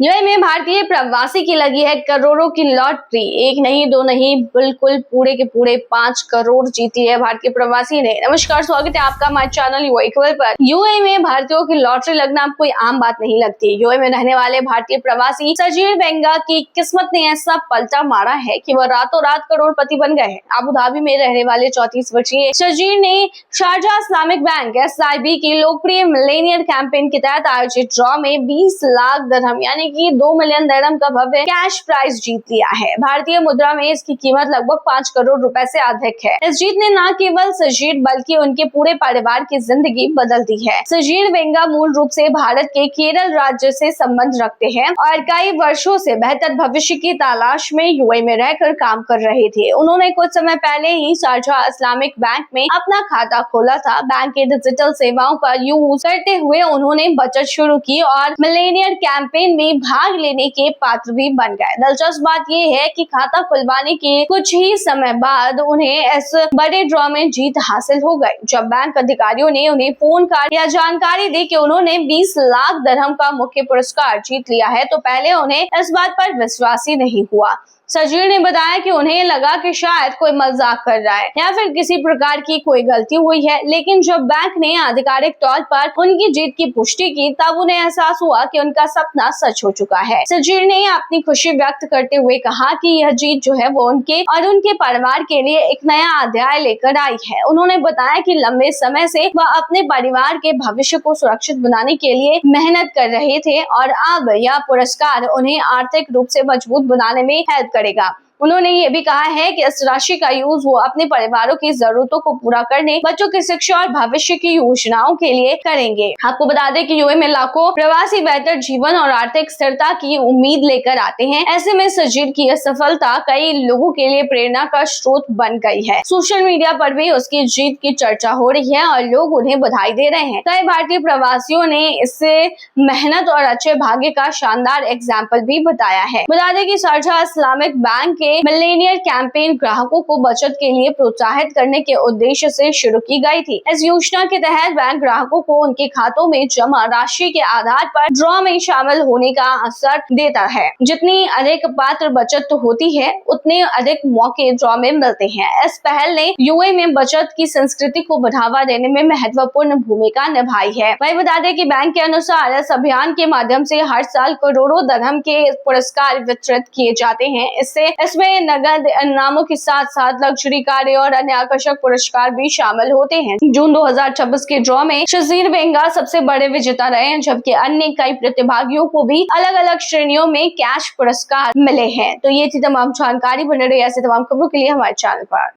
UAE में भारतीय प्रवासी की लगी है करोड़ों की लॉटरी। एक नहीं दो नहीं बिल्कुल पूरे के पूरे 5 करोड़ जीती है भारतीय प्रवासी ने। नमस्कार, स्वागत है आपका हमारे चैनल यूएई खबर पर। यूएई में भारतीयों की लॉटरी लगना अब कोई आम बात नहीं लगती। यूएई में रहने वाले भारतीय प्रवासी सजीर वेंगा की किस्मत ने ऐसा पलटा मारा है कि वह रातों रात करोड़पति बन गए हैं। अबू धाबी में रहने वाले 34 वर्षीय सजीर ने शारजाह इस्लामिक बैंक (एसआईबी) की लोकप्रिय मिलेनियर कैंपेन के तहत आयोजित ड्रॉ में 20 लाख दिरहम यानी कि 2 मिलियन दिरहम का भव्य कैश प्राइज जीत लिया है। भारतीय मुद्रा में इसकी कीमत लगभग 5 करोड़ रुपए से अधिक है। इस जीत ने न केवल सजीर बल्कि उनके पूरे परिवार की जिंदगी बदल दी है। सजीर वेंगा मूल रूप से भारत के केरल राज्य से संबंध रखते हैं और कई वर्षों से बेहतर भविष्य की तलाश में यूएई में रहकर काम कर रहे थे। उन्होंने कुछ समय पहले ही शारजाह इस्लामिक बैंक में अपना खाता खोला था। बैंक के डिजिटल सेवाओं का यूज करते हुए उन्होंने बचत शुरू की और मिलेनियर कैंपेन में भाग लेने के पात्र भी बन गए। दिलचस्प बात यह है कि खाता खुलवाने के कुछ ही समय बाद उन्हें इस बड़े ड्रॉ में जीत हासिल हो गई। जब बैंक अधिकारियों ने उन्हें फोन कर या जानकारी दी कि उन्होंने 20 लाख दिरहम का मुख्य पुरस्कार जीत लिया है तो पहले उन्हें इस बात पर विश्वास ही नहीं हुआ। सजीर ने बताया कि उन्हें लगा कि शायद कोई मजाक कर रहा है या फिर किसी प्रकार की कोई गलती हुई है, लेकिन जब बैंक ने आधिकारिक तौर पर उनकी जीत की पुष्टि की तब उन्हें एहसास हुआ कि उनका सपना सच हो चुका है। सजीर ने अपनी खुशी व्यक्त करते हुए कहा कि यह जीत जो है वो उनके और उनके परिवार के लिए एक नया अध्याय लेकर आई है। उन्होंने बताया कि लंबे समय से वह अपने परिवार के भविष्य को सुरक्षित बनाने के लिए मेहनत कर रहे थे और अब यह पुरस्कार उन्हें आर्थिक रूप से मजबूत बनाने में हेल्प करेगा। उन्होंने ये भी कहा है कि इस राशि का यूज वो अपने परिवारों की जरूरतों को पूरा करने, बच्चों की शिक्षा और भविष्य की योजनाओं के लिए करेंगे। आपको बता दें कि यूएई में लाखों प्रवासी बेहतर जीवन और आर्थिक स्थिरता की उम्मीद लेकर आते हैं। ऐसे में सजीर की यह सफलता कई लोगों के लिए प्रेरणा का स्रोत बन गई है। सोशल मीडिया पर भी उसकी जीत की चर्चा हो रही है और लोग उन्हें बधाई दे रहे हैं। कई भारतीय प्रवासियों ने इससे मेहनत और अच्छे भाग्य का शानदार एग्जाम्पल भी बताया है। बता दें कि शारजाह इस्लामिक बैंक के मिलेनियर कैंपेन ग्राहकों को बचत के लिए प्रोत्साहित करने के उद्देश्य से शुरू की गई थी। इस योजना के तहत बैंक ग्राहकों को उनके खातों में जमा राशि के आधार पर ड्रॉ में शामिल होने का अवसर देता है। जितनी अधिक पात्र बचत होती है उतने अधिक मौके ड्रॉ में मिलते हैं। इस पहल ने यूएई में बचत की संस्कृति को बढ़ावा देने में महत्वपूर्ण भूमिका निभाई है। वही बता दें कि बैंक के अनुसार इस अभियान के माध्यम से हर साल करोड़ों दिरहम के पुरस्कार वितरित किए जाते हैं। इसमें नगद इनामों के साथ साथ लग्जरी कारें और अन्य आकर्षक पुरस्कार भी शामिल होते हैं। जून 2026 के ड्रॉ में सजीर वेंगा सबसे बड़े विजेता रहे हैं, जबकि अन्य कई प्रतिभागियों को भी अलग अलग श्रेणियों में कैश पुरस्कार मिले हैं। तो ये थी तमाम जानकारी। बने रहिए ऐसे तमाम खबरों के लिए हमारे चैनल पर।